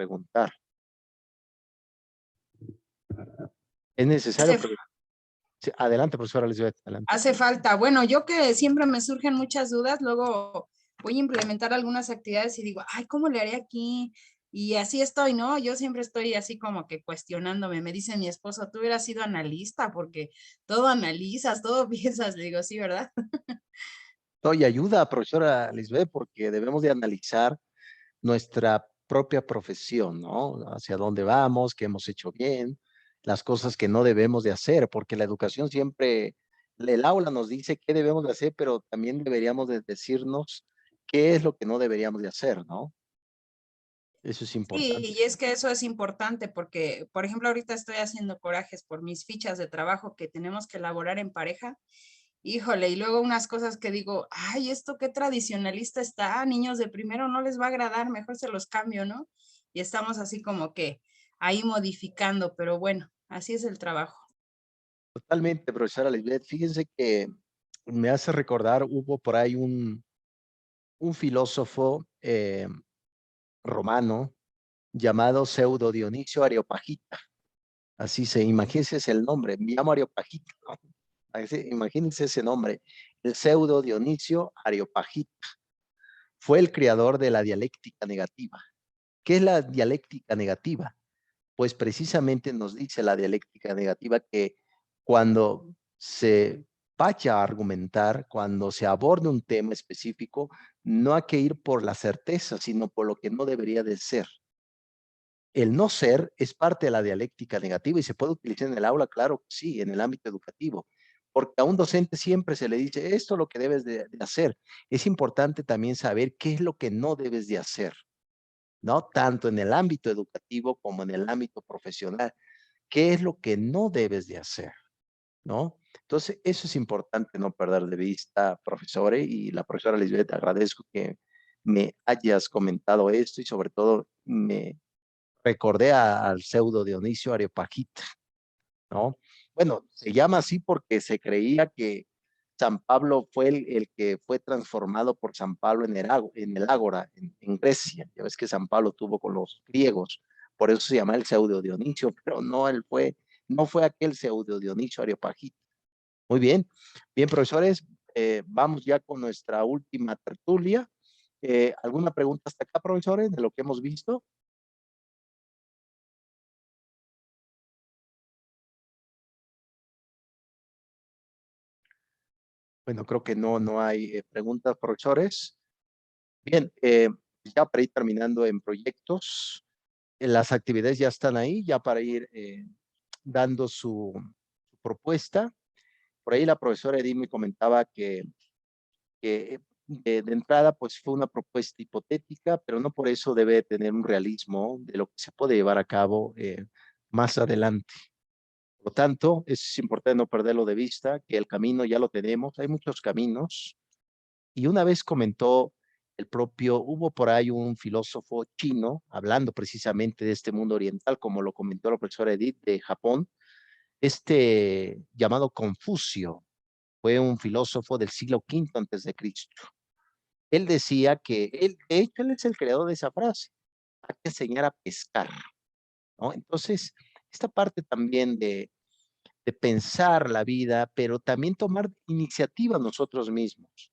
preguntar. Es necesario. Hace, Sí, adelante, profesora Elizabeth, adelante. hace falta. Bueno, yo que siempre me surgen muchas dudas, luego voy a implementar algunas actividades y digo, ay, ¿cómo le haré aquí? Y así estoy, ¿no? Yo siempre estoy así como que cuestionándome. Me dice mi esposo, tú hubieras sido analista porque todo analizas, todo piensas. Le digo, sí, ¿verdad? Y ayuda, profesora Lisbeth, porque debemos de analizar nuestra propia profesión, ¿no? Hacia dónde vamos, qué hemos hecho bien, las cosas que no debemos de hacer, porque la educación siempre, el aula nos dice qué debemos de hacer, pero también deberíamos de decirnos qué es lo que no deberíamos de hacer, ¿no? Eso es Sí, importante. y es que eso es importante porque, por ejemplo, ahorita estoy haciendo corajes por mis fichas de trabajo que tenemos que elaborar en pareja. Híjole, y luego unas cosas que digo, ay, esto qué tradicionalista está, niños de primero no les va a agradar, mejor se los cambio, ¿no? Y estamos así como que ahí modificando, pero bueno, así es el trabajo. Totalmente, profesora Lisbeth. Fíjense que me hace recordar, hubo por ahí un filósofo romano llamado Pseudo Dionisio Areopagita. Así se, imagínense ese el nombre, me llamo Areopagita, ¿no? Imagínense ese nombre, el Pseudo Dionisio Areopagita. Fue el creador de la dialéctica negativa. ¿Qué es la dialéctica negativa? Pues precisamente nos dice la dialéctica negativa que cuando se vaya a argumentar, cuando se aborde un tema específico, no hay que ir por la certeza, sino por lo que no debería de ser. El no ser es parte de la dialéctica negativa y se puede utilizar en el aula, claro que sí, en el ámbito educativo, porque a un docente siempre se le dice, esto es lo que debes de hacer. Es importante también saber qué es lo que no debes de hacer, ¿no? Tanto en el ámbito educativo como en el ámbito profesional. ¿Qué es lo que no debes de hacer? ¿No? Entonces, eso es importante no perder de vista, profesores, y la profesora Lisbeth, agradezco que me hayas comentado esto y sobre todo me recordé al pseudo Dionisio Areopagita, ¿no? Bueno, se llama así porque se creía que San Pablo fue el que fue transformado por San Pablo en el Ágora, en Grecia. Ya ves que San Pablo tuvo con los griegos, por eso se llama el pseudo Dionisio, pero no, no fue aquel pseudo Dionisio Areopagita. Muy bien, bien, profesores, vamos ya con nuestra última tertulia. ¿Alguna pregunta hasta acá, profesores, de lo que hemos visto? Bueno, creo que no hay preguntas, profesores. Bien, ya para ir terminando en proyectos, las actividades ya están ahí, ya para ir dando su propuesta. Por ahí la profesora Edith me comentaba que de entrada pues fue una propuesta hipotética, pero no por eso debe tener un realismo de lo que se puede llevar a cabo más adelante. Por lo tanto, es importante no perderlo de vista, que el camino ya lo tenemos, hay muchos caminos. Y una vez comentó hubo por ahí un filósofo chino, hablando precisamente de este mundo oriental, como lo comentó la profesora Edith de Japón, llamado Confucio, fue un filósofo del siglo V antes de Cristo. Él decía de hecho, él es el creador de esa frase, hay que enseñar a pescar, ¿no? Entonces, esta parte también de pensar la vida, pero también tomar iniciativa nosotros mismos.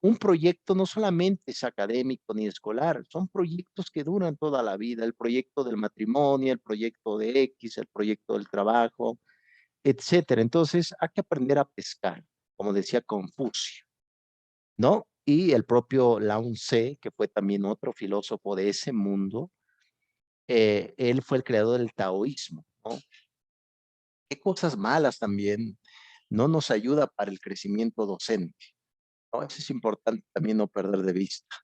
Un proyecto no solamente es académico ni escolar, son proyectos que duran toda la vida, el proyecto del matrimonio, el proyecto de X, el proyecto del trabajo, etcétera. Entonces, hay que aprender a pescar, como decía Confucio, ¿no? Y el propio Lao Tse, que fue también otro filósofo de ese mundo, él fue el creador del taoísmo, ¿no? Qué cosas malas también no nos ayuda para el crecimiento docente, ¿no? Eso es importante también no perder de vista,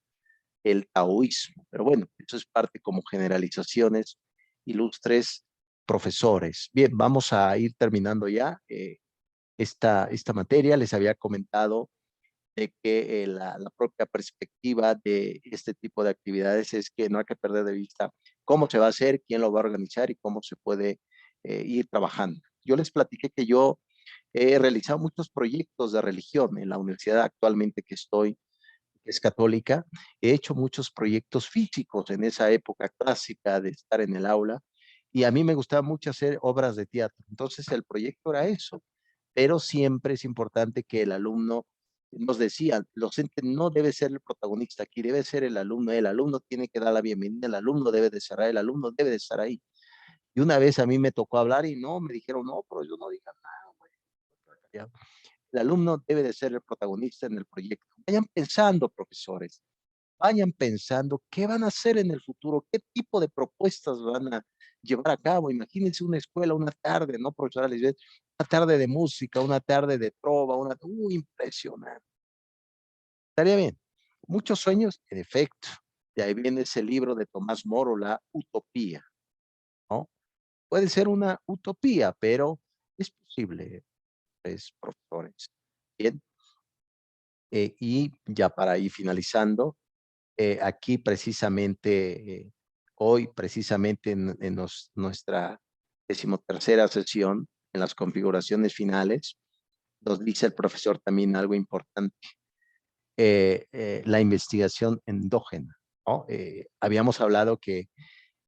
el taoísmo. Pero bueno, eso es parte como generalizaciones, ilustres profesores. Bien, vamos a ir terminando ya esta materia. Les había comentado de que la propia perspectiva de este tipo de actividades es que no hay que perder de vista cómo se va a hacer, quién lo va a organizar y cómo se puede ir trabajando. Yo les platiqué que yo he realizado muchos proyectos de religión en la universidad actualmente que estoy es católica, he hecho muchos proyectos físicos en esa época clásica de estar en el aula, y a mí me gustaba mucho hacer obras de teatro. Entonces el proyecto era eso, pero siempre es importante que el alumno, nos decía, el docente no debe ser el protagonista aquí, debe ser el alumno tiene que dar la bienvenida, el alumno debe de cerrar, el alumno debe de estar ahí. Y una vez a mí me tocó hablar y no, me dijeron, no, pero yo no diga nada, güey. El alumno debe de ser el protagonista en el proyecto. Vayan pensando, profesores, vayan pensando qué van a hacer en el futuro, qué tipo de propuestas van a llevar a cabo. Imagínense una escuela, una tarde, ¿no, profesora Lisbeth? Una tarde de música, una tarde de trova, impresionante. Estaría bien. Muchos sueños, en efecto. De ahí viene ese libro de Tomás Moro, La Utopía, ¿no? Puede ser una utopía, pero es posible, pues, profesores. Bien, y ya para ir finalizando, aquí precisamente, hoy precisamente en nuestra 13ª sesión, en las configuraciones finales, nos dice el profesor también algo importante, la investigación endógena, ¿no? Habíamos hablado que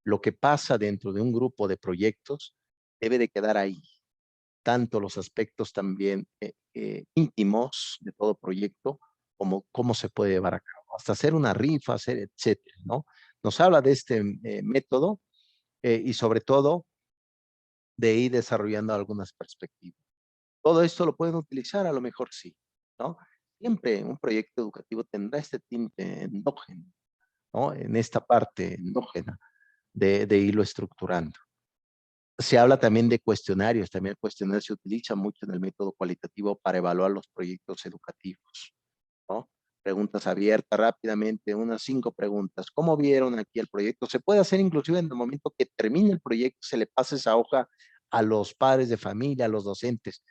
lo que pasa dentro de un grupo de proyectos debe de quedar ahí, tanto los aspectos también íntimos de todo proyecto, como cómo se puede llevar a cabo, hasta hacer una rifa, hacer, etcétera, ¿no? Nos habla de este método y sobre todo de ir desarrollando algunas perspectivas. Todo esto lo pueden utilizar, a lo mejor sí, ¿no? Siempre un proyecto educativo tendrá este tinte endógeno, ¿no? En esta parte endógena de irlo estructurando. Se habla también de cuestionarios, también el cuestionario se utiliza mucho en el método cualitativo para evaluar los proyectos educativos, ¿no? Preguntas abiertas rápidamente, unas 5 preguntas. ¿Cómo vieron aquí el proyecto? Se puede hacer inclusive en el momento que termine el proyecto, se le pase esa hoja a los padres de familia, a los docentes.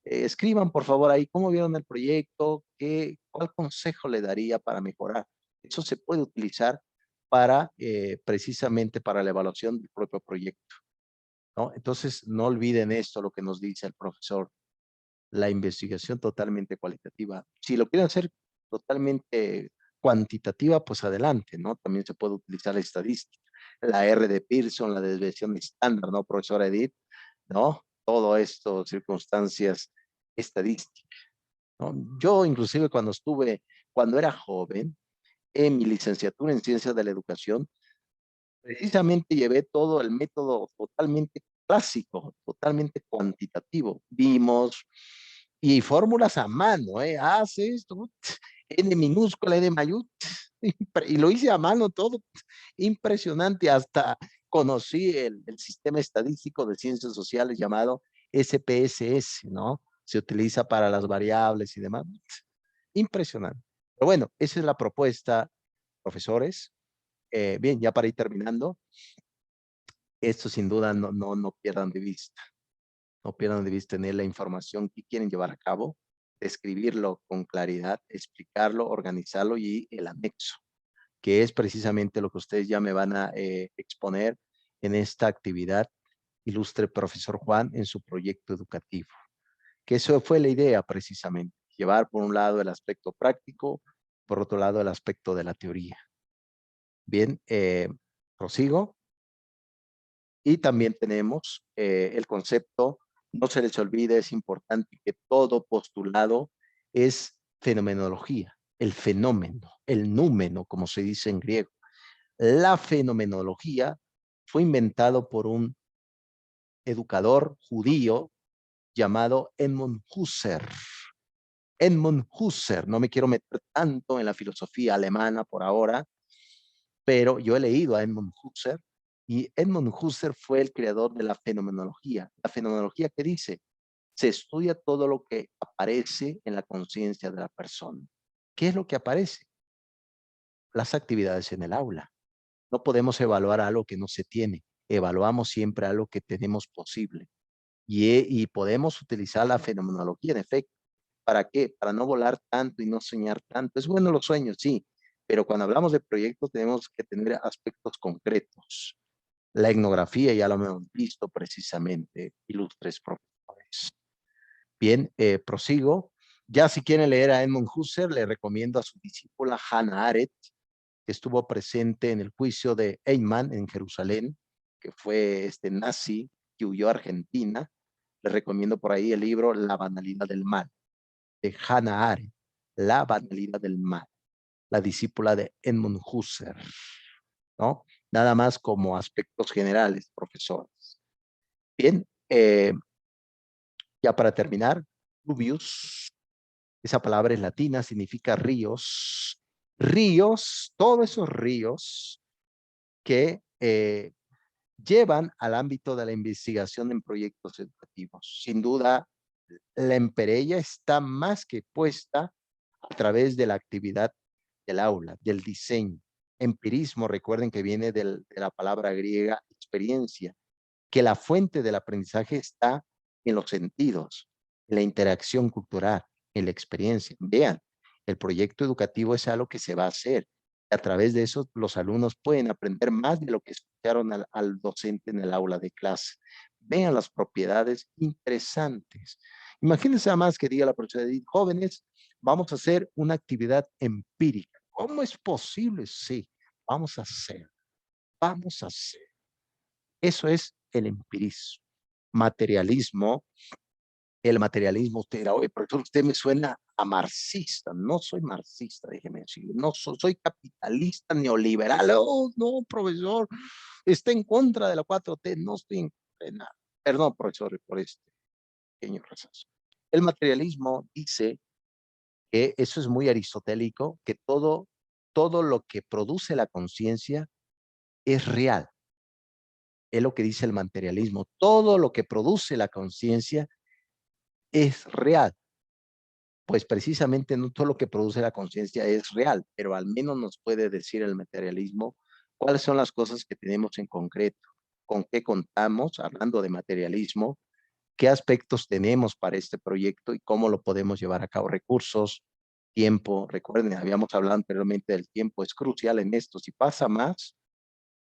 Escriban, por favor, ahí cómo vieron el proyecto, cuál consejo le daría para mejorar. Eso se puede utilizar para, precisamente para la evaluación del propio proyecto, ¿no? Entonces, no olviden esto, lo que nos dice el profesor, la investigación totalmente cualitativa. Si lo quieren hacer totalmente cuantitativa, pues adelante, ¿no? También se puede utilizar la estadística, la R de Pearson, la desviación estándar, ¿no, profesora Edith? ¿No? Todo esto, circunstancias estadísticas, ¿no? Yo, inclusive, cuando era joven, en mi licenciatura en Ciencias de la Educación, precisamente llevé todo el método totalmente clásico, totalmente cuantitativo. Vimos y fórmulas a mano, ¿eh? Haz esto, N minúscula, N mayúscula, y lo hice a mano todo, impresionante, hasta conocí el sistema estadístico de ciencias sociales llamado SPSS, ¿no? Se utiliza para las variables y demás. Impresionante. Pero bueno, esa es la propuesta, profesores. Bien, ya para ir terminando, esto sin duda no pierdan de vista. No pierdan de vista tener la información que quieren llevar a cabo, describirlo con claridad, explicarlo, organizarlo y el anexo, que es precisamente lo que ustedes ya me van a exponer en esta actividad, ilustre profesor Juan, en su proyecto educativo. Que eso fue la idea precisamente, llevar por un lado el aspecto práctico, por otro lado el aspecto de la teoría. Bien, prosigo. Y también tenemos el concepto, no se les olvide, es importante que todo postulado es fenomenología, el fenómeno, el númeno, como se dice en griego. La fenomenología fue inventado por un educador judío llamado Edmund Husserl. Edmund Husserl, no me quiero meter tanto en la filosofía alemana por ahora, pero yo he leído a Edmund Husserl y Edmund Husserl fue el creador de la fenomenología. La fenomenología que dice, se estudia todo lo que aparece en la conciencia de la persona. ¿Qué es lo que aparece? Las actividades en el aula. No podemos evaluar algo que no se tiene. Evaluamos siempre algo que tenemos posible. Y podemos utilizar la fenomenología, en efecto. ¿Para qué? Para no volar tanto y no soñar tanto. Es bueno los sueños, sí, pero cuando hablamos de proyectos tenemos que tener aspectos concretos. La etnografía ya lo hemos visto precisamente, ilustres profesores. Bien, prosigo. Ya si quieren leer a Edmund Husserl, le recomiendo a su discípula Hannah Arendt, que estuvo presente en el juicio de Eichmann en Jerusalén, que fue nazi, que huyó a Argentina. Les recomiendo por ahí el libro La banalidad del mal, de Hannah Arendt, La banalidad del mal, la discípula de Edmund Husserl, ¿no? Nada más como aspectos generales, profesores. Bien, ya para terminar, Rubius, esa palabra es latina, significa ríos. Ríos, todos esos ríos que llevan al ámbito de la investigación en proyectos educativos. Sin duda, la emperella está más que puesta a través de la actividad del aula, del diseño. Empirismo, recuerden que viene de la palabra griega experiencia, que la fuente del aprendizaje está en los sentidos, en la interacción cultural, en la experiencia. Vean, el proyecto educativo es algo que se va a hacer. A través de eso, los alumnos pueden aprender más de lo que escucharon al docente en el aula de clase. Vean las propiedades interesantes. Imagínense además que diga la profesora Edith, jóvenes, vamos a hacer una actividad empírica. ¿Cómo es posible? Sí, vamos a hacer. Vamos a hacer. Eso es el empirismo. Materialismo, el materialismo, usted dirá, oye, profesor, usted me suena a marxista. No soy marxista, déjeme decirle. No soy capitalista neoliberal. Oh, no, profesor, está en contra de la 4T. No estoy en contra de nada. Perdón, profesor, por este pequeño rechazo. El materialismo dice que eso es muy aristotélico, que todo lo que produce la conciencia es real. Es lo que dice el materialismo. Todo lo que produce la conciencia es real. Pues precisamente no todo lo que produce la conciencia es real, pero al menos nos puede decir el materialismo cuáles son las cosas que tenemos en concreto, con qué contamos, hablando de materialismo, qué aspectos tenemos para este proyecto y cómo lo podemos llevar a cabo. Recursos, tiempo, recuerden, habíamos hablado anteriormente del tiempo, es crucial en esto. Si pasa más,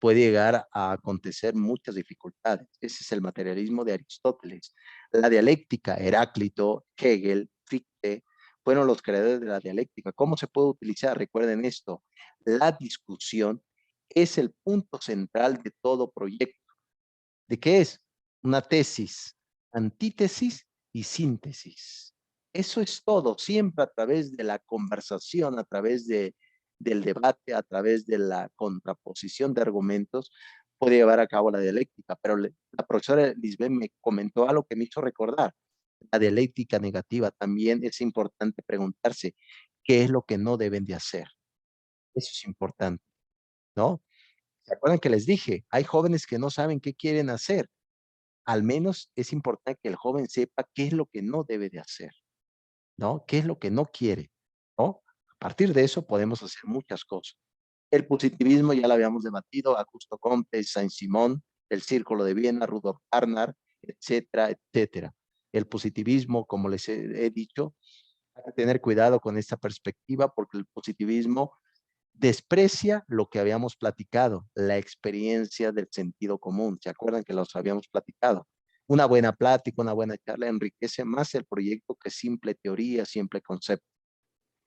puede llegar a acontecer muchas dificultades. Ese es el materialismo de Aristóteles. La dialéctica, Heráclito, Hegel, Fichte, fueron los creadores de la dialéctica. ¿Cómo se puede utilizar? Recuerden esto, la discusión es el punto central de todo proyecto. ¿De qué es? Una tesis, antítesis y síntesis. Eso es todo, siempre a través de la conversación, a través del debate, a través de la contraposición de argumentos, puede llevar a cabo la dialéctica. Pero la profesora Lisbeth me comentó algo que me hizo recordar. La dialéctica negativa también es importante preguntarse qué es lo que no deben de hacer. Eso es importante, ¿no? ¿Se acuerdan que les dije? Hay jóvenes que no saben qué quieren hacer. Al menos es importante que el joven sepa qué es lo que no debe de hacer, ¿no? ¿Qué es lo que no quiere, ¿no? A partir de eso podemos hacer muchas cosas. El positivismo ya lo habíamos debatido, Augusto Comte, Saint-Simon, el Círculo de Viena, Rudolf Carnap, etcétera, etcétera. El positivismo, como les he dicho, hay que tener cuidado con esta perspectiva porque el positivismo desprecia lo que habíamos platicado, la experiencia del sentido común. ¿Se acuerdan que los habíamos platicado? Una buena plática, una buena charla enriquece más el proyecto que simple teoría, simple concepto.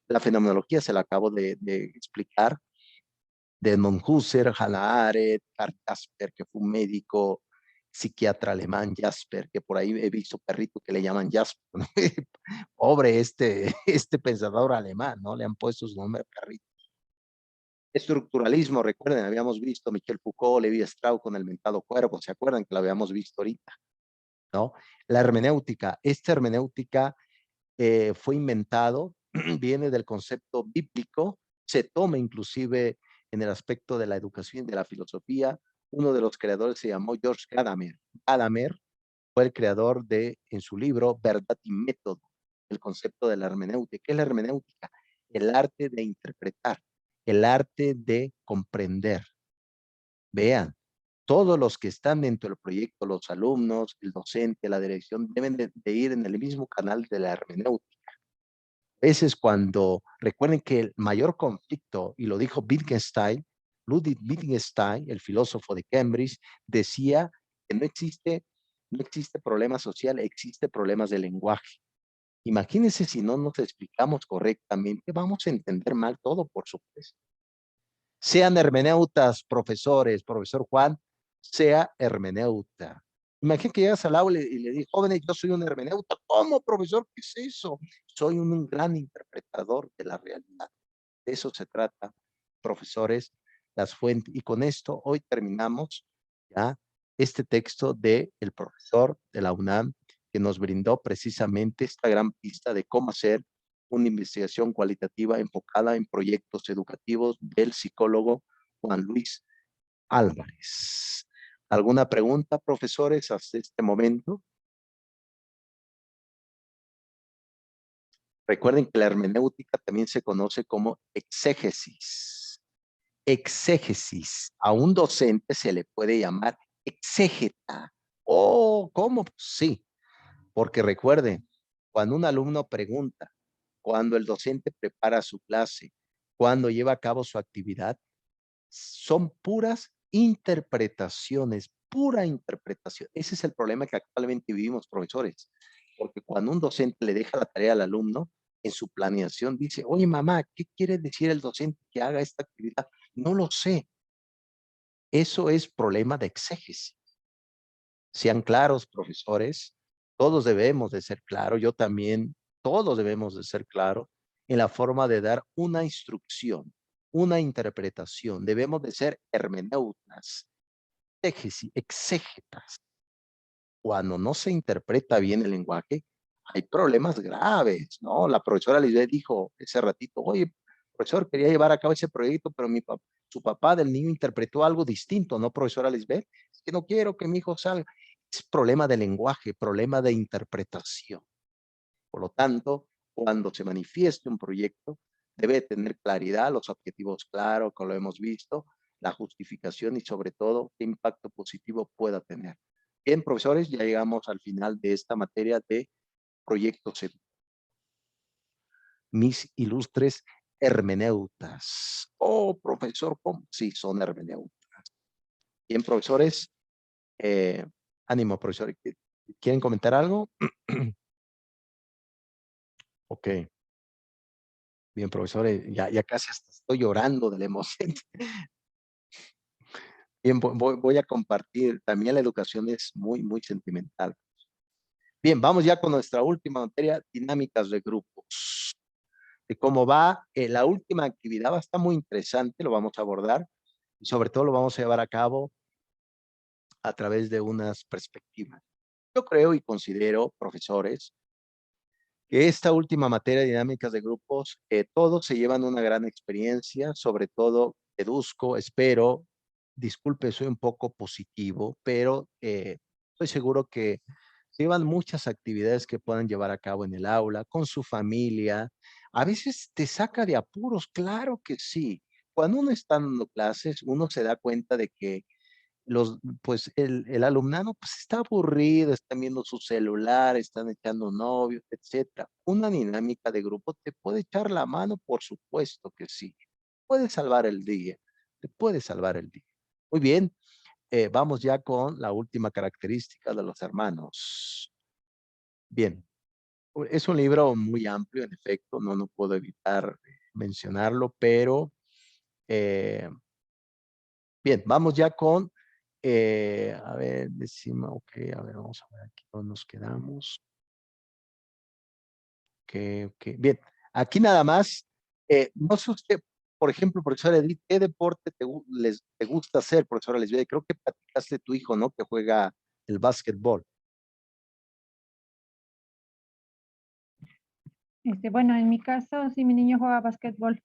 La fenomenología se la acabo de explicar, de Edmund Husserl, Hannah Arendt, Karl Jasper, que fue un médico psiquiatra alemán, Jasper, que por ahí he visto perrito que le llaman Jasper, ¿no? Pobre este pensador alemán, ¿no? Le han puesto su nombre perrito. Estructuralismo, recuerden, habíamos visto Michel Foucault, Levi Strauss con el mentado cuerpo, ¿se acuerdan que lo habíamos visto ahorita? ¿No? La hermenéutica, esta hermenéutica fue inventado, viene del concepto bíblico, se toma inclusive en el aspecto de la educación y de la filosofía. Uno de los creadores se llamó George Gadamer. Gadamer fue el creador de, en su libro, Verdad y Método, el concepto de la hermenéutica. ¿Qué es la hermenéutica? El arte de interpretar, el arte de comprender. Vean, todos los que están dentro del proyecto, los alumnos, el docente, la dirección, deben de ir en el mismo canal de la hermenéutica. A veces cuando, recuerden que el mayor conflicto, y lo dijo Wittgenstein, Ludwig Wittgenstein, el filósofo de Cambridge, decía que no existe problema social, existe problemas de lenguaje. Imagínense si no nos explicamos correctamente, vamos a entender mal todo, por supuesto. Sean hermeneutas, profesores, profesor Juan, sea hermeneuta. Imagínate que llegas al aula y le dices, jóvenes, yo soy un hermeneuta. ¿Cómo, profesor? ¿Qué es eso? Soy un gran interpretador de la realidad. De eso se trata, profesores, las fuentes. Y con esto hoy terminamos ya este texto del profesor de la UNAM que nos brindó precisamente esta gran pista de cómo hacer una investigación cualitativa enfocada en proyectos educativos del psicólogo Juan Luis Álvarez. ¿Alguna pregunta, profesores, hasta este momento? Recuerden que la hermenéutica también se conoce como exégesis. Exégesis. A un docente se le puede llamar exégeta. Oh, ¿cómo? Sí, porque recuerden, cuando un alumno pregunta, cuando el docente prepara su clase, cuando lleva a cabo su actividad, son puras interpretaciones, pura interpretación. Ese es el problema que actualmente vivimos, profesores, porque cuando un docente le deja la tarea al alumno, en su planeación dice, oye mamá, ¿qué quiere decir el docente que haga esta actividad? No lo sé. Eso es problema de exégesis. Sean claros, profesores, todos debemos de ser claros, yo también, todos debemos de ser claros en la forma de dar una instrucción, una interpretación. Debemos de ser hermeneutas, exégetas. Cuando no se interpreta bien el lenguaje, hay problemas graves, ¿no? La profesora Lisbeth dijo ese ratito, oye, profesor, quería llevar a cabo ese proyecto, pero su papá del niño interpretó algo distinto, ¿no, profesora Lisbeth? Es que no quiero que mi hijo salga. Es problema de lenguaje, problema de interpretación. Por lo tanto, cuando se manifieste un proyecto, debe tener claridad, los objetivos claros, como lo hemos visto, la justificación y sobre todo qué impacto positivo pueda tener. Bien, profesores, ya llegamos al final de esta materia de proyectos educativos. Mis ilustres hermeneutas. Oh, profesor, ¿cómo? Sí, son hermeneutas. Bien, profesores, eh, ánimo, profesor. ¿Quieren comentar algo? Ok. Bien, profesores, ya casi hasta estoy llorando de la emoción. Bien, voy a compartir. También la educación es muy, muy sentimental. Bien, vamos ya con nuestra última materia, dinámicas de grupos. De cómo va, la última actividad va a estar muy interesante, lo vamos a abordar y sobre todo lo vamos a llevar a cabo a través de unas perspectivas. Yo creo y considero, profesores, que esta última materia de dinámicas de grupos, todos se llevan una gran experiencia, sobre todo deduzco, espero, disculpe, soy un poco positivo, pero estoy seguro que se llevan muchas actividades que puedan llevar a cabo en el aula, con su familia. A veces te saca de apuros, claro que sí. Cuando uno está dando clases, uno se da cuenta de que pues el alumnado pues está aburrido, están viendo su celular, están echando novios, etcétera. Una dinámica de grupo te puede echar la mano, por supuesto que sí. Puede salvar el día, te puede salvar el día. Muy bien, vamos ya con la última característica de los hermanos. Bien, es un libro muy amplio, en efecto, no puedo evitar mencionarlo, pero eh, bien, vamos ya con, a ver, decimos, ok, a ver, vamos a ver aquí dónde nos quedamos. Ok, ok, bien, aquí nada más, no sé usted, por ejemplo, profesora Edith, ¿qué deporte te gusta hacer, profesora Lesbia? Creo que platicaste de tu hijo, ¿no? Que juega el básquetbol. Bueno, en mi caso, sí, mi niño juega básquetbol.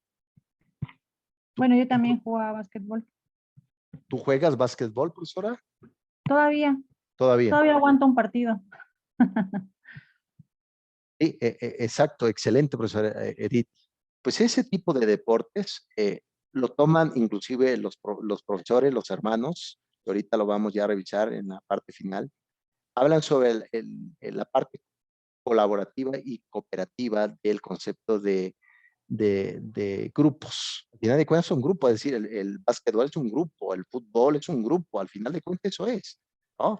Bueno, yo también jugaba básquetbol. ¿Tú juegas básquetbol, profesora? Todavía, Todavía. todavía aguanto un partido. Sí, exacto, excelente, profesora Edith. Pues ese tipo de deportes lo toman inclusive los profesores, los hermanos, que ahorita lo vamos ya a revisar en la parte final, hablan sobre la parte colaborativa y cooperativa del concepto de grupos. Al final de cuentas es un grupo, es decir, el básquetbol es un grupo, el fútbol es un grupo, al final de cuentas eso es, ¿no?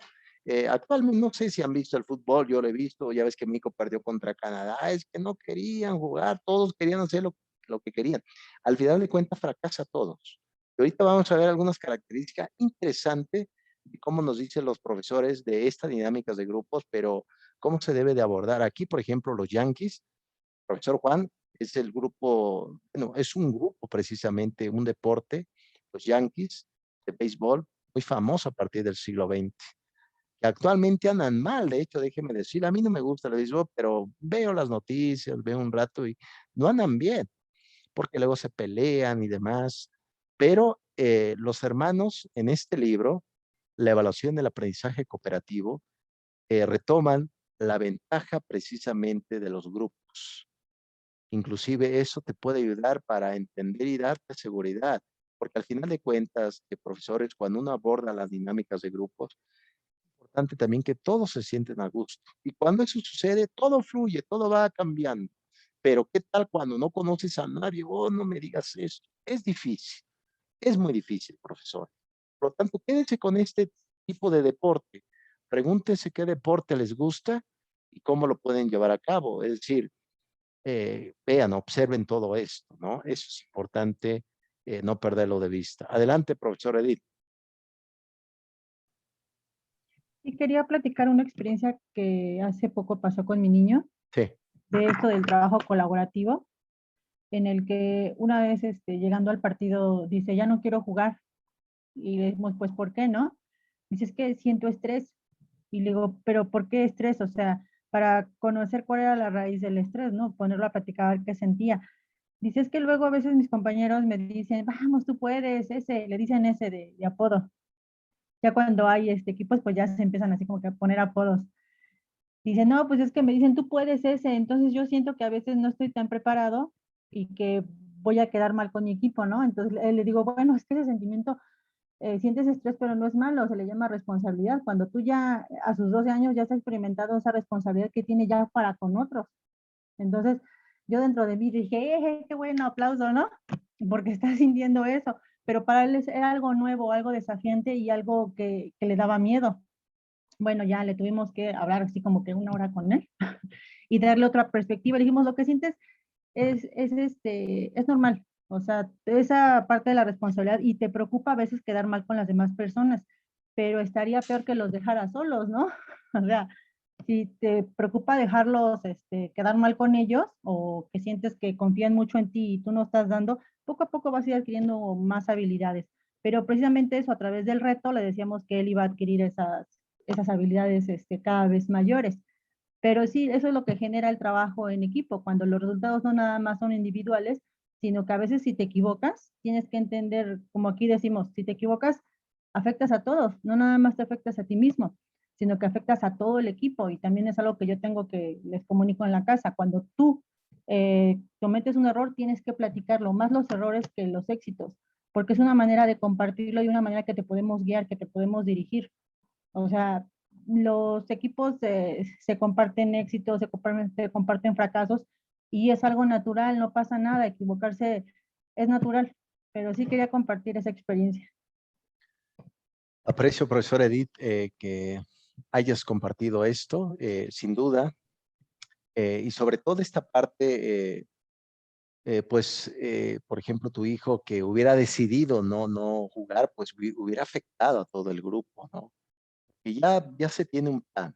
Actualmente no sé si han visto el fútbol, yo lo he visto, ya ves que México perdió contra Canadá, es que no querían jugar, todos querían hacer lo que querían. Al final de cuentas fracasa todos. Y ahorita vamos a ver algunas características interesantes de cómo nos dicen los profesores de estas dinámicas de grupos, pero cómo se debe de abordar. Aquí, por ejemplo, los Yankees, profesor Juan, es el grupo, bueno, es un grupo precisamente, un deporte, los Yankees de béisbol, muy famoso a partir del siglo XX, que actualmente andan mal, de hecho, déjeme decir, a mí no me gusta el béisbol, pero veo las noticias, veo un rato y no andan bien, porque luego se pelean y demás. Pero los hermanos en este libro, la evaluación del aprendizaje cooperativo, retoman la ventaja precisamente de los grupos. Inclusive eso te puede ayudar para entender y darte seguridad, porque al final de cuentas, profesores, cuando uno aborda las dinámicas de grupos, es importante también que todos se sienten a gusto. Y cuando eso sucede, todo fluye, todo va cambiando. Pero ¿qué tal cuando no conoces a nadie? Oh, no me digas eso. Es difícil, es muy difícil, profesor. Por lo tanto, quédense con este tipo de deporte. Pregúntense qué deporte les gusta y cómo lo pueden llevar a cabo. Es decir, vean, observen todo esto, ¿no? Eso es importante, no perderlo de vista. Adelante, profesor Edith. Y quería platicar una experiencia que hace poco pasó con mi niño, Sí, de esto del trabajo colaborativo, en el que una vez llegando al partido dice, ya no quiero jugar. Y le decimos, pues, ¿por qué no? Dice, es que siento estrés. Y le digo, ¿pero por qué estrés? O sea, para conocer cuál era la raíz del estrés, ¿no? Ponerlo a platicar, a ver qué sentía. Dice, es que luego a veces mis compañeros me dicen, vamos, tú puedes, ese, le dicen ese de apodo. Ya cuando hay equipos, pues ya se empiezan así como que a poner apodos. Dice, no, pues es que me dicen, tú puedes ese, entonces yo siento que a veces no estoy tan preparado y que voy a quedar mal con mi equipo, ¿no? Entonces le digo, bueno, es que ese sentimiento, sientes estrés, pero no es malo, se le llama responsabilidad. Cuando tú ya a sus 12 años ya has experimentado esa responsabilidad que tiene ya para con otros. Entonces, yo dentro de mí dije, qué bueno, aplauso, ¿no? Porque está sintiendo eso, pero para él era algo nuevo, algo desafiante y algo que le daba miedo. Bueno, ya le tuvimos que hablar así como que una hora con él y darle otra perspectiva. Le dijimos, lo que sientes es normal. O sea, esa parte de la responsabilidad y te preocupa a veces quedar mal con las demás personas, pero estaría peor que los dejaras solos, ¿no? O sea, si te preocupa dejarlos quedar mal con ellos o que sientes que confían mucho en ti y tú no estás dando, poco a poco vas a ir adquiriendo más habilidades. Pero precisamente eso, a través del reto, le decíamos que él iba a adquirir esas habilidades cada vez mayores. Pero sí, eso es lo que genera el trabajo en equipo, cuando los resultados no nada más son individuales, sino que a veces si te equivocas, tienes que entender, como aquí decimos, si te equivocas, afectas a todos, no nada más te afectas a ti mismo, sino que afectas a todo el equipo. Y también es algo que yo tengo que les comunico en la casa. Cuando tú cometes un error, tienes que platicarlo, más los errores que los éxitos, porque es una manera de compartirlo y una manera que te podemos guiar, que te podemos dirigir. O sea, los equipos se comparten éxitos, se comparten fracasos y es algo natural, no pasa nada, equivocarse es natural, pero sí quería compartir esa experiencia. aprecio, profesor Edith, que hayas compartido esto, sin duda, y sobre todo esta parte, pues, por ejemplo, tu hijo que hubiera decidido no jugar, pues hubiera afectado a todo el grupo, ¿no? Y ya se tiene un plan,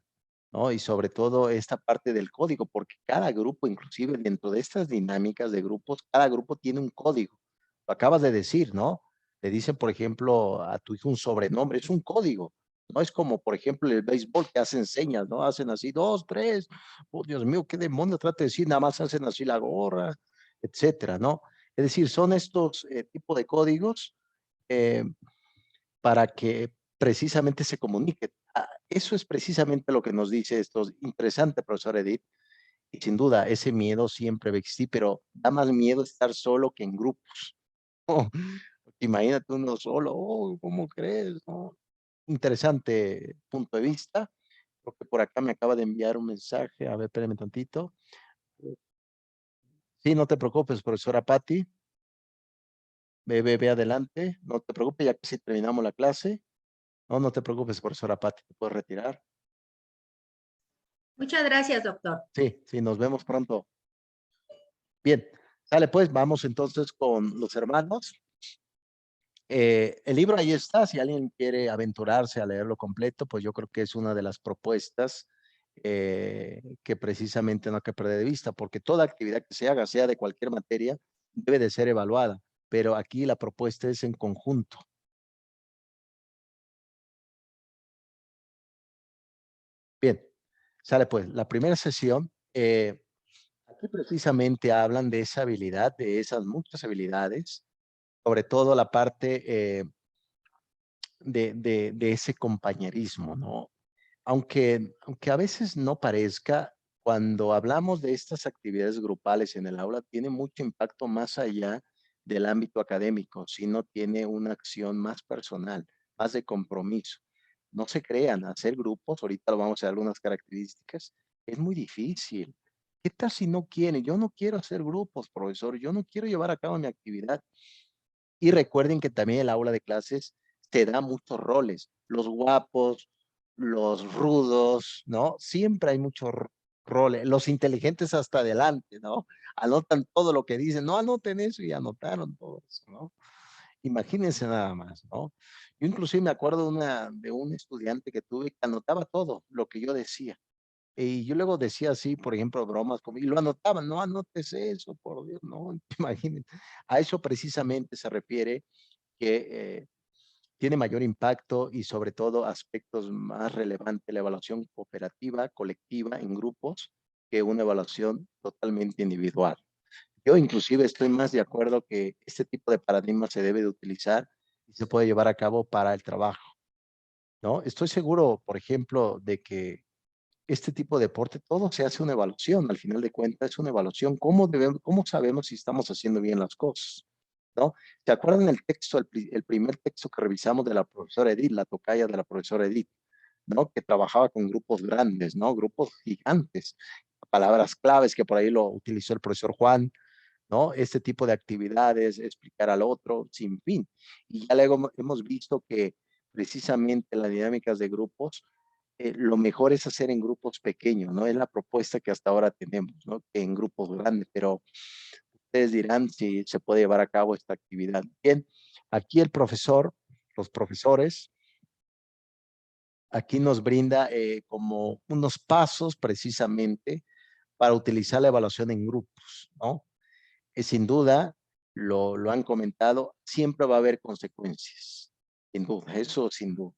¿no? Y sobre todo esta parte del código, porque cada grupo, inclusive dentro de estas dinámicas de grupos, cada grupo tiene un código. Lo acabas de decir, ¿no? Le dicen, por ejemplo, a tu hijo un sobrenombre, es un código. No es como, por ejemplo, el béisbol que hacen señas, ¿no? Hacen así, dos, tres. Oh, Dios mío, qué demonio trata de decir, nada más hacen así la gorra, etcétera, ¿no? Es decir, son estos tipos de códigos eh, para que precisamente se comunique. Eso es precisamente lo que nos dice esto. Interesante, profesor Edith. Y sin duda, ese miedo siempre va a existir, pero da más miedo estar solo que en grupos. Oh, imagínate uno solo, oh, ¿cómo crees? No. Interesante punto de vista. Creo que por acá me acaba de enviar un mensaje. A ver, espérame tantito. Sí, no te preocupes, profesora Patti. Ve adelante. No te preocupes, ya casi terminamos la clase. No, no te preocupes, profesora Pati, te puedes retirar. Muchas gracias, doctor. Sí, sí, nos vemos pronto. Bien, sale pues, vamos entonces con los hermanos. El libro ahí está, si alguien quiere aventurarse a leerlo completo, pues yo creo que es una de las propuestas que precisamente no hay que perder de vista, porque toda actividad que se haga, sea de cualquier materia, debe de ser evaluada, pero aquí la propuesta es en conjunto. Bien, sale pues, la primera sesión, aquí precisamente hablan de esa habilidad, de esas muchas habilidades, sobre todo la parte de ese compañerismo, ¿no? Aunque a veces no parezca, cuando hablamos de estas actividades grupales en el aula, tiene mucho impacto más allá del ámbito académico, sino tiene una acción más personal, más de compromiso. No se crean, hacer grupos, ahorita lo vamos a ver algunas características, es muy difícil. ¿Qué tal si no quieren? Yo no quiero hacer grupos, profesor, yo no quiero llevar a cabo mi actividad. Y recuerden que también el aula de clases te da muchos roles, los guapos, los rudos, ¿no? Siempre hay muchos roles, los inteligentes hasta adelante, ¿no? Anotan todo lo que dicen, no anoten eso y anotaron todo eso, ¿no? Imagínense nada más, ¿no? Yo inclusive me acuerdo de un estudiante que tuve que anotaba todo lo que yo decía. Y yo luego decía así, por ejemplo, bromas, y lo anotaban, no anotes eso, por Dios, no, imagínense. A eso precisamente se refiere que tiene mayor impacto y sobre todo aspectos más relevantes la evaluación cooperativa, colectiva, en grupos, que una evaluación totalmente individual. Yo inclusive estoy más de acuerdo que este tipo de paradigma se debe de utilizar y se puede llevar a cabo para el trabajo, ¿no? Estoy seguro, por ejemplo, de que este tipo de deporte, todo se hace una evaluación, al final de cuentas es una evaluación, cómo sabemos si estamos haciendo bien las cosas, ¿no? ¿Se acuerdan el texto, el primer texto que revisamos de la profesora Edith, la tocaya de la profesora Edith, ¿no? Que trabajaba con grupos grandes, ¿no? Grupos gigantes, palabras claves que por ahí lo utilizó el profesor Juan, ¿no? Este tipo de actividades, explicar al otro, sin fin. Y ya luego hemos visto que precisamente las dinámicas de grupos, lo mejor es hacer en grupos pequeños, ¿no? Es la propuesta que hasta ahora tenemos, ¿no? Que en grupos grandes, pero ustedes dirán si se puede llevar a cabo esta actividad. Bien, aquí el profesor, los profesores, aquí nos brinda como unos pasos precisamente para utilizar la evaluación en grupos, ¿no? Sin duda, lo han comentado, siempre va a haber consecuencias, sin duda, eso sin duda.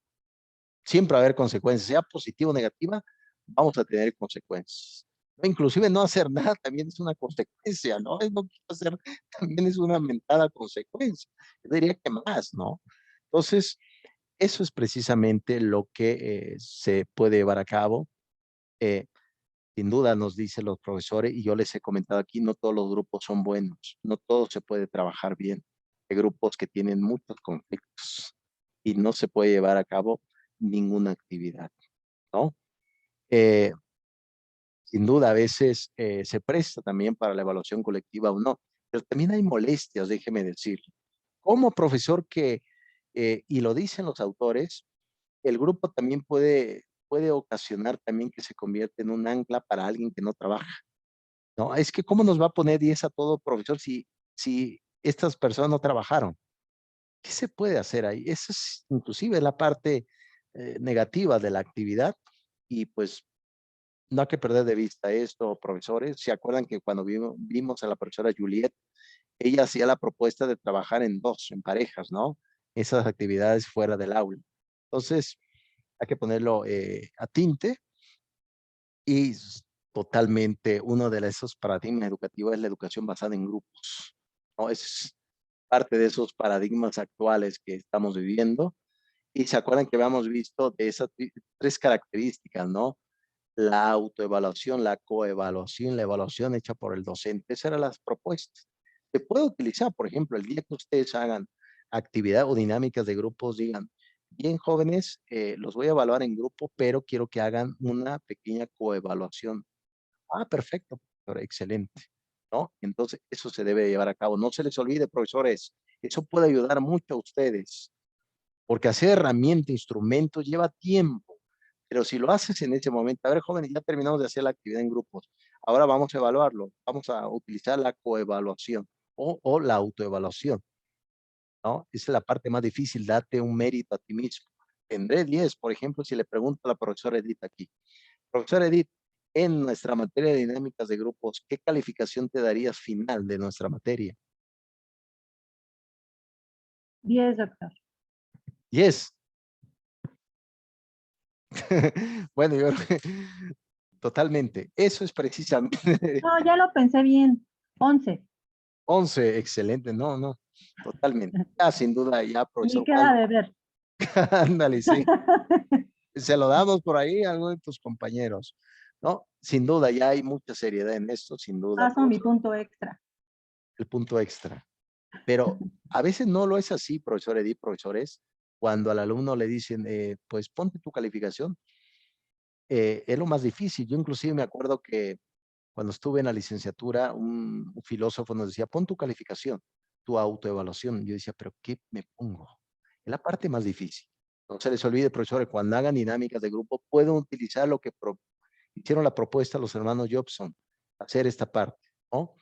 Siempre va a haber consecuencias, sea positiva o negativa, vamos a tener consecuencias. ¿No? Inclusive no hacer nada también es una consecuencia, ¿no? No quiero hacer, también es una mentada consecuencia. Yo diría que más, ¿no? Entonces, eso es precisamente lo que se puede llevar a cabo. Eh, Sin duda nos dicen los profesores, y yo les he comentado aquí, no todos los grupos son buenos, no todo se puede trabajar bien. Hay grupos que tienen muchos conflictos y no se puede llevar a cabo ninguna actividad, ¿no? Eh, Sin duda a veces se presta también para la evaluación colectiva o no, pero también hay molestias, déjeme decir. Como profesor y lo dicen los autores, el grupo también puede ocasionar también que se convierta en un ancla para alguien que no trabaja. No, es que ¿cómo nos va a poner 10 a todo, profesor, si estas personas no trabajaron? ¿Qué se puede hacer ahí? Esa es inclusive la parte negativa de la actividad y pues no hay que perder de vista esto, profesores. ¿Se acuerdan que cuando vimos a la profesora Juliet, ella hacía la propuesta de trabajar en dos, en parejas, ¿no? Esas actividades fuera del aula. Entonces, hay que ponerlo a tinte y totalmente uno de esos paradigmas educativos es la educación basada en grupos, ¿no? Es parte de esos paradigmas actuales que estamos viviendo. Y se acuerdan que habíamos visto de esas tres características, ¿no? La autoevaluación, la coevaluación, la evaluación hecha por el docente. Esas eran las propuestas. Se puede utilizar, por ejemplo, el día que ustedes hagan actividad o dinámicas de grupos, digan, bien jóvenes, los voy a evaluar en grupo, pero quiero que hagan una pequeña coevaluación. Ah, perfecto, profesor, excelente, ¿no? Entonces, eso se debe llevar a cabo. No se les olvide, profesores, eso puede ayudar mucho a ustedes. porque hacer herramienta, instrumento lleva tiempo. Pero si lo haces en ese momento, a ver, jóvenes, ya terminamos de hacer la actividad en grupos. Ahora vamos a evaluarlo. Vamos a utilizar la coevaluación o la autoevaluación, ¿no? Esa es la parte más difícil, date un mérito a ti mismo. Tendré 10, por ejemplo, si le pregunto a la profesora Edith aquí. Profesora Edith, en nuestra materia de dinámicas de grupos, ¿qué calificación te darías final de nuestra materia? 10, doctor. 10. Bueno, yo totalmente. Eso es precisamente No, ya lo pensé bien. 11. 11, excelente. No, no, totalmente. Ya, sin duda, ya, Ni profesor queda Juan. de ver. Ándale, sí. Se lo damos por ahí a alguno de tus compañeros, ¿no? Sin duda, ya hay mucha seriedad en esto, sin duda, Paso mi profesor. punto extra. El punto extra. Pero a veces no lo es así, profesor Edith, profesores, cuando al alumno le dicen, pues ponte tu calificación, es lo más difícil. Yo inclusive me acuerdo que cuando estuve en la licenciatura, un filósofo nos decía, pon tu calificación, tu autoevaluación. Yo decía, pero ¿qué me pongo? Es la parte más difícil. No se les olvide, profesores, cuando hagan dinámicas de grupo, pueden utilizar lo que hicieron la propuesta los hermanos Jobson, hacer esta parte, ¿no?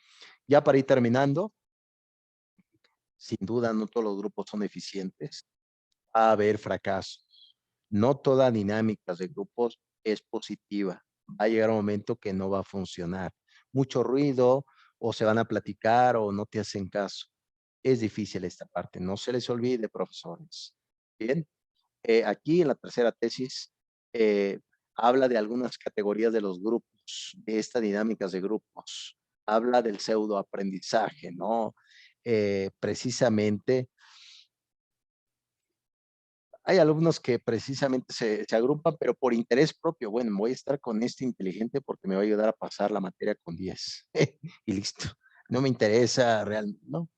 Ya para ir terminando, sin duda no todos los grupos son eficientes, va a haber fracasos. No toda dinámica de grupos es positiva. Va a llegar un momento que no va a funcionar. Mucho ruido, o se van a platicar, o no te hacen caso. Es difícil esta parte. No se les olvide, profesores. Bien. Aquí en la tercera tesis eh, habla de algunas categorías de los grupos, de estas dinámicas de grupos. Habla del pseudoaprendizaje, ¿no? Precisamente hay alumnos que precisamente se agrupan, pero por interés propio. Bueno, voy a estar con este inteligente porque me va a ayudar a pasar la materia con 10. Y listo. No me interesa realmente, ¿no?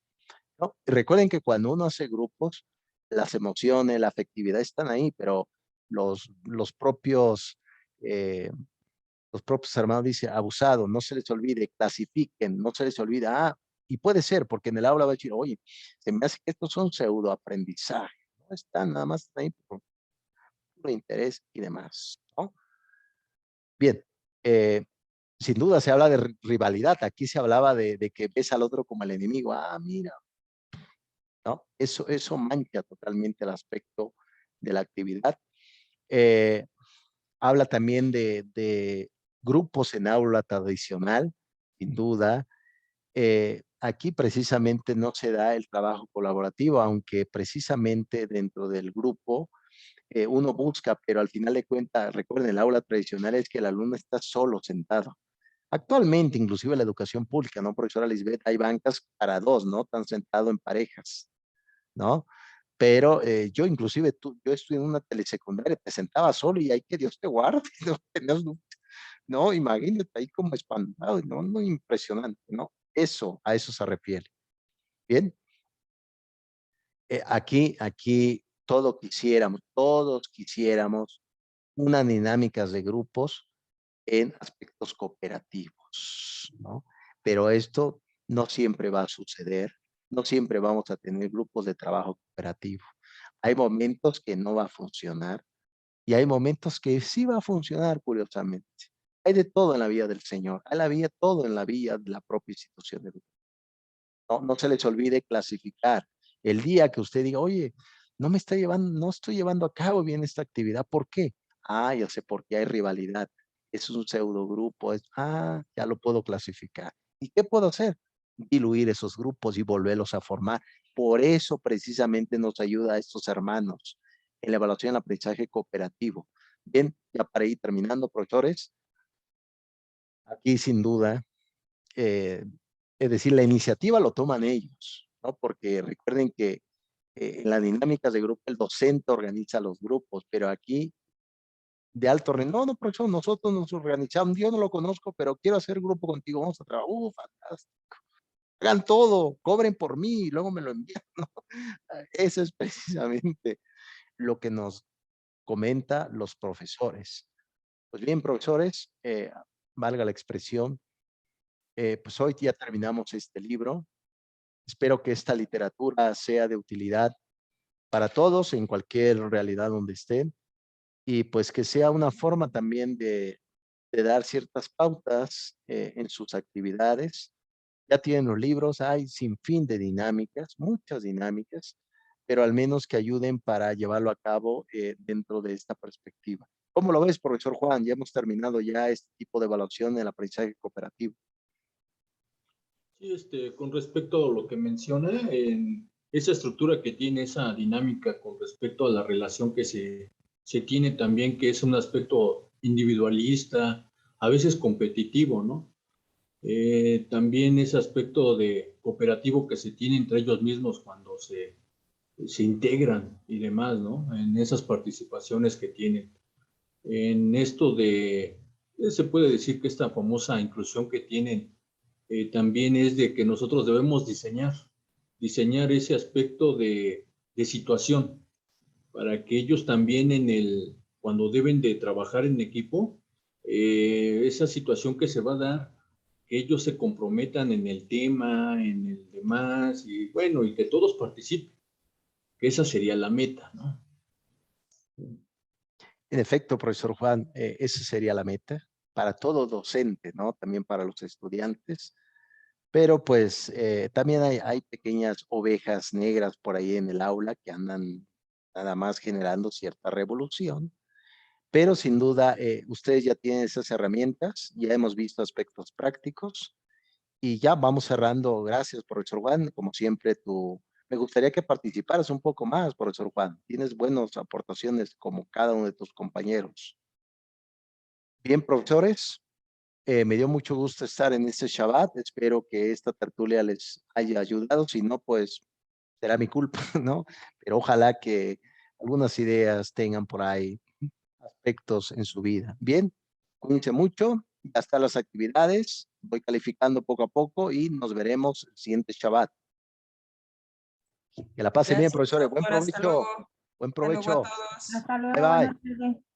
¿No? Recuerden que cuando uno hace grupos, las emociones, la afectividad están ahí, pero los propios, eh, los propios hermanos dicen, abusado, no se les olvide, clasifiquen, no se les olvide, y puede ser, porque en el aula va a decir, oye, se me hace que estos son pseudoaprendizaje, no están nada más ahí por interés y demás, ¿no? Bien, sin duda se habla de rivalidad, aquí se hablaba de que ves al otro como el enemigo, mira, ¿no? Eso mancha totalmente el aspecto de la actividad. Eh, Habla también de grupos en aula tradicional, sin duda. Aquí precisamente no se da el trabajo colaborativo, aunque precisamente dentro del grupo uno busca, pero al final de cuentas, recuerden, el aula tradicional es que el alumno está solo sentado. Actualmente, inclusive en la educación pública, ¿no, profesora Lisbeth? Hay bancas para dos, ¿no? Están sentados en parejas, ¿no? Pero yo inclusive, yo estudié en una telesecundaria, te sentaba solo y ahí que Dios te guarde, no, no, imagínate ahí como espantado, no, no, impresionante, ¿no? Eso, a eso se refiere. Bien, aquí todos quisiéramos unas dinámicas de grupos en aspectos cooperativos, ¿no? Pero esto no siempre va a suceder, no siempre vamos a tener grupos de trabajo cooperativo. Hay momentos que no va a funcionar y hay momentos que sí va a funcionar, curiosamente. Hay de todo en la vida del Señor, hay todo en la vida de la propia institución educativa. No, no se les olvide clasificar. El día que usted diga, oye, no estoy llevando a cabo bien esta actividad, ¿por qué? Ya sé por qué hay rivalidad. Es un pseudo grupo, ya lo puedo clasificar. ¿Y qué puedo hacer? Diluir esos grupos y volverlos a formar. Por eso precisamente nos ayuda a estos hermanos en la evaluación del aprendizaje cooperativo. Bien, ya para ir terminando, profesores, aquí sin duda es decir, la iniciativa lo toman ellos, ¿no? Porque recuerden que en las dinámicas de grupo el docente organiza los grupos, pero aquí de alto rendimiento, no, profesor, nosotros nos organizamos, yo no lo conozco, pero quiero hacer grupo contigo, vamos a trabajar, fantástico. Hagan todo, cobren por mí y luego me lo envían, ¿no? Eso es precisamente lo que nos comenta los profesores. Pues bien, profesores, valga la expresión, pues hoy ya terminamos este libro. Espero que esta literatura sea de utilidad para todos en cualquier realidad donde estén, y pues que sea una forma también de dar ciertas pautas en sus actividades. Ya tienen los libros, hay sin fin de dinámicas, muchas dinámicas, pero al menos que ayuden para llevarlo a cabo dentro de esta perspectiva. ¿Cómo lo ves, profesor Juan? Ya hemos terminado ya este tipo de evaluación en el aprendizaje cooperativo. Sí, con respecto a lo que menciona, en esa estructura que tiene, esa dinámica con respecto a la relación que se tiene también, que es un aspecto individualista, a veces competitivo, ¿no? También ese aspecto de cooperativo que se tiene entre ellos mismos cuando se integran y demás, ¿no? En esas participaciones que tienen. En esto se puede decir que esta famosa inclusión que tienen también es de que nosotros debemos diseñar ese aspecto de situación para que ellos también cuando deben de trabajar en equipo, esa situación que se va a dar, que ellos se comprometan en el tema, en el demás, y bueno, y que todos participen, que esa sería la meta, ¿no? En efecto, profesor Juan, esa sería la meta para todo docente, ¿no? También para los estudiantes. Pero pues también hay pequeñas ovejas negras por ahí en el aula que andan nada más generando cierta revolución. Pero sin duda, ustedes ya tienen esas herramientas, ya hemos visto aspectos prácticos y ya vamos cerrando. Gracias, profesor Juan. Como siempre, me gustaría que participaras un poco más, profesor Juan. Tienes buenas aportaciones como cada uno de tus compañeros. Bien, profesores, me dio mucho gusto estar en este Shabbat. Espero que esta tertulia les haya ayudado. Si no, pues será mi culpa, ¿no? Pero ojalá que algunas ideas tengan por ahí aspectos en su vida. Bien, cuídense mucho. Ya están las actividades. Voy calificando poco a poco y nos veremos el siguiente Shabbat. Que la pasen bien, Gracias, profesores. Buen doctor. Hasta luego. provecho. Buen Hasta luego a provecho. todos. Hasta luego, Bye, bye. buenas tardes.